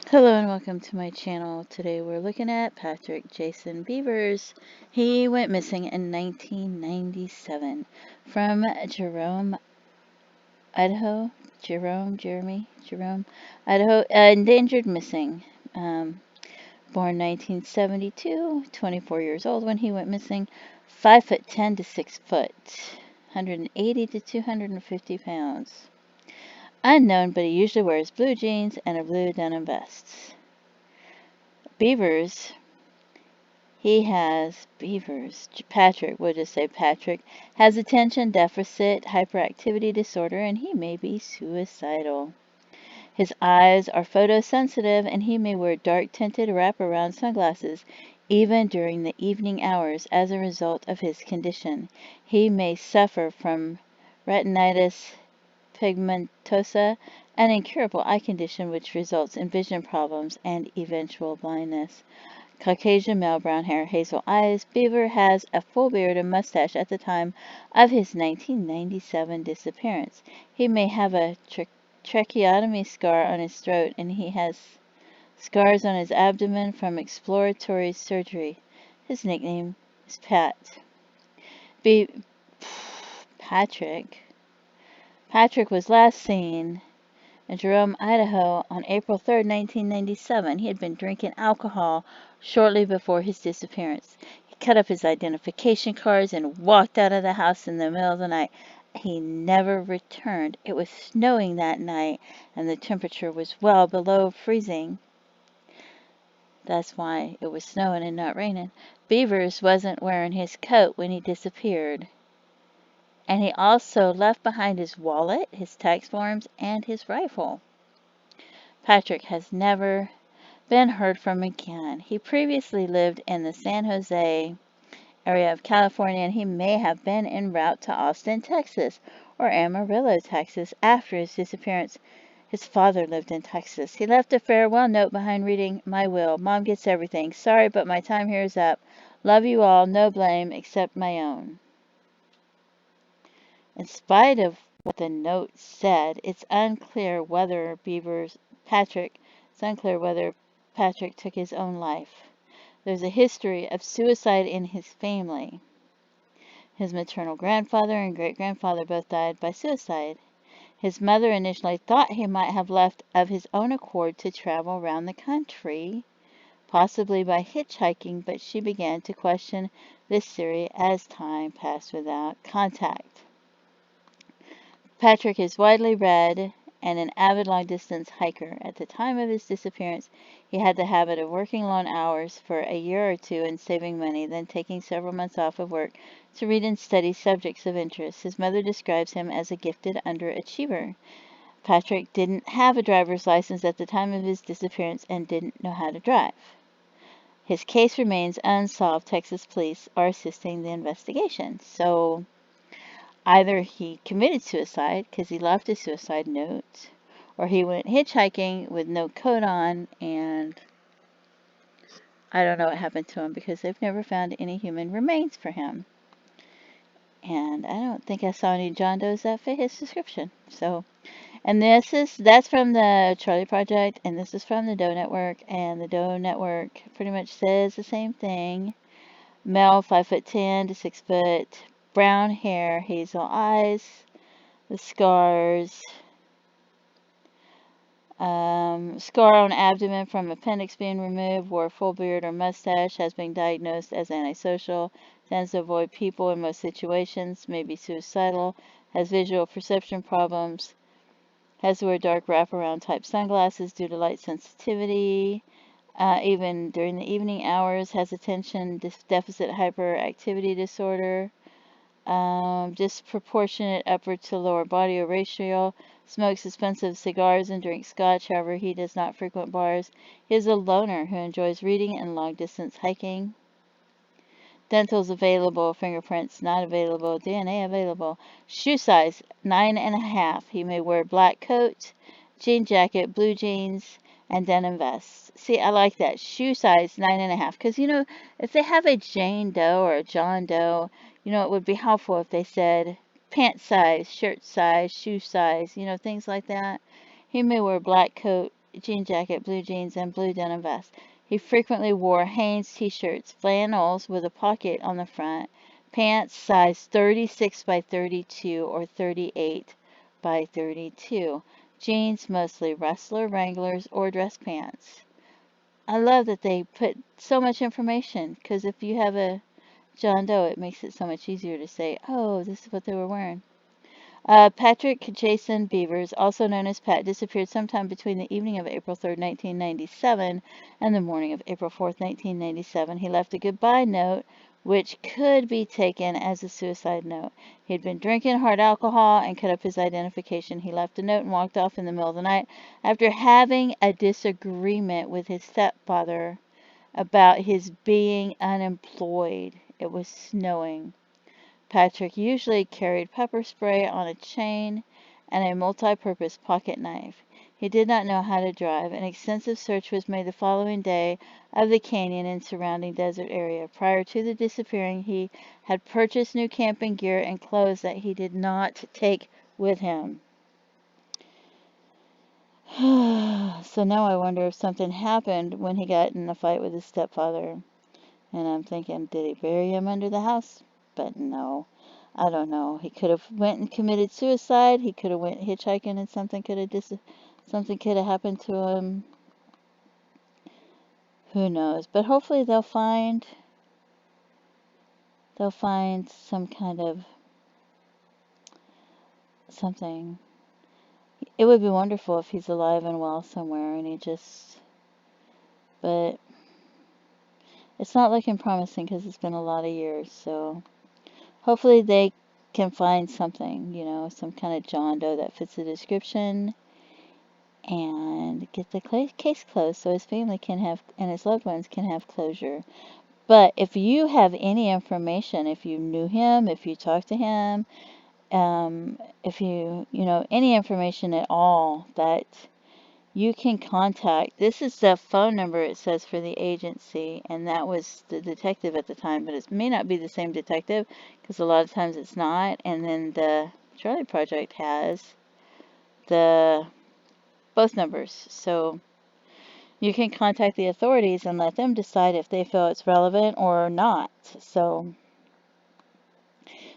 Hello and welcome to my channel. Today we're looking at Patrick Jason Beavers. He went missing in 1997 from Jerome, Idaho. Jerome, Idaho. Endangered missing. Born 1972, 24 years old when he went missing. 5'10" to 6 foot, 180 to 250 pounds. Unknown, but he usually wears blue jeans and a blue denim vest. Beavers. Patrick, we'll just say Patrick, has attention deficit hyperactivity disorder and he may be suicidal. His eyes are photosensitive and he may wear dark tinted wraparound sunglasses even during the evening hours as a result of his condition. He may suffer from retinitis pigmentosa, an incurable eye condition which results in vision problems and eventual blindness. Caucasian male, brown hair, hazel eyes. Beaver has a full beard and mustache at the time of his 1997 disappearance. He may have a tracheotomy scar on his throat and he has scars on his abdomen from exploratory surgery. His nickname is Pat. Be- Patrick. Patrick was last seen in Jerome, Idaho on April 3, 1997. He had been drinking alcohol shortly before his disappearance. He cut up his identification cards and walked out of the house in the middle of the night. He never returned. It was snowing that night and the temperature was well below freezing. That's why it was snowing and not raining. Beavers wasn't wearing his coat when he disappeared. And he also left behind his wallet, his tax forms, and his rifle. Patrick has never been heard from again. He previously lived in the San Jose area of California and he may have been en route to Austin, Texas or Amarillo, Texas after his disappearance. His father lived in Texas. He left a farewell note behind reading, "My will. Mom gets everything. Sorry, but my time here is up. Love you all. No blame except my own." In spite of what the note said, it's unclear whether Patrick took his own life. There's a history of suicide in his family. His maternal grandfather and great-grandfather both died by suicide. His mother initially thought he might have left of his own accord to travel around the country, possibly by hitchhiking, but she began to question this theory as time passed without contact. Patrick is widely read and an avid long-distance hiker. At the time of his disappearance, he had the habit of working long hours for a year or two and saving money, then taking several months off of work to read and study subjects of interest. His mother describes him as a gifted underachiever. Patrick didn't have a driver's license at the time of his disappearance and didn't know how to drive. His case remains unsolved. Texas police are assisting the investigation. So either he committed suicide because he left a suicide note, or he went hitchhiking with no coat on, and I don't know what happened to him because they've never found any human remains for him. And I don't think I saw any John Does that fit his description. So, and that's from the Charlie Project, and this is from the Doe Network, and the Doe Network pretty much says the same thing. Male, 5'10" to 6 foot, brown hair, hazel eyes, the scars, scar on abdomen from appendix being removed, wore full beard or mustache, has been diagnosed as antisocial, tends to avoid people in most situations, may be suicidal, has visual perception problems, has to wear dark wraparound type sunglasses due to light sensitivity, even during the evening hours, has attention deficit hyperactivity disorder, disproportionate upper to lower body ratio, smokes expensive cigars and drinks scotch. However, he does not frequent bars. He is a loner who enjoys reading and long-distance hiking. Dentals available, fingerprints not available, DNA available. Shoe size 9.5. He may wear black coat, jean jacket, blue jeans, and denim vest. See, I like that. Shoe size 9.5. Because, if they have a Jane Doe or a John Doe, it would be helpful if they said pant size, shirt size, shoe size, things like that. He may wear black coat, jean jacket, blue jeans, and blue denim vest. He frequently wore Hanes t-shirts, flannels with a pocket on the front, pants size 36 by 32 or 38 by 32, jeans mostly Wrestler, Wranglers, or dress pants. I love that they put so much information, because if you have a John Doe, it makes it so much easier to say, oh, this is what they were wearing. Patrick Jason Beavers, also known as Pat, disappeared sometime between the evening of April 3rd, 1997 and the morning of April 4th, 1997. He left a goodbye note, which could be taken as a suicide note. He had been drinking hard alcohol and cut up his identification. He left a note and walked off in the middle of the night after having a disagreement with his stepfather about his being unemployed. It was snowing. Patrick usually carried pepper spray on a chain and a multi-purpose pocket knife. He did not know how to drive. An extensive search was made the following day of the canyon and surrounding desert area. Prior to the disappearing, he had purchased new camping gear and clothes that he did not take with him. So now I wonder if something happened when he got in a fight with his stepfather. And I'm thinking, did he bury him under the house? But no. I don't know. He could have went and committed suicide. He could have went hitchhiking and something could have happened to him. Who knows? But hopefully they'll find some kind of something. It would be wonderful if he's alive and well somewhere and but it's not looking promising because it's been a lot of years. So hopefully they can find something, some kind of John Doe that fits the description, and get the case closed so his family and his loved ones can have closure. But if you have any information, if you knew him, if you talked to him, if any information at all that you can contact, this is the phone number it says for the agency, and that was the detective at the time, but it may not be the same detective because a lot of times it's not. And then the Charlie Project has both numbers, so you can contact the authorities and let them decide if they feel it's relevant or not. So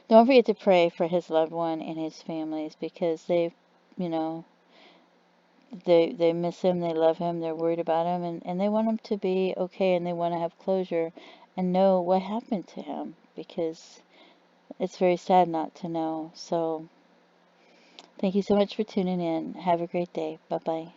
don't forget to pray for his loved one and his families, because they miss him, they love him, they're worried about him, and they want him to be okay, and they want to have closure and know what happened to him, because it's very sad not to know. So thank you so much for tuning in. Have a great day. Bye-bye.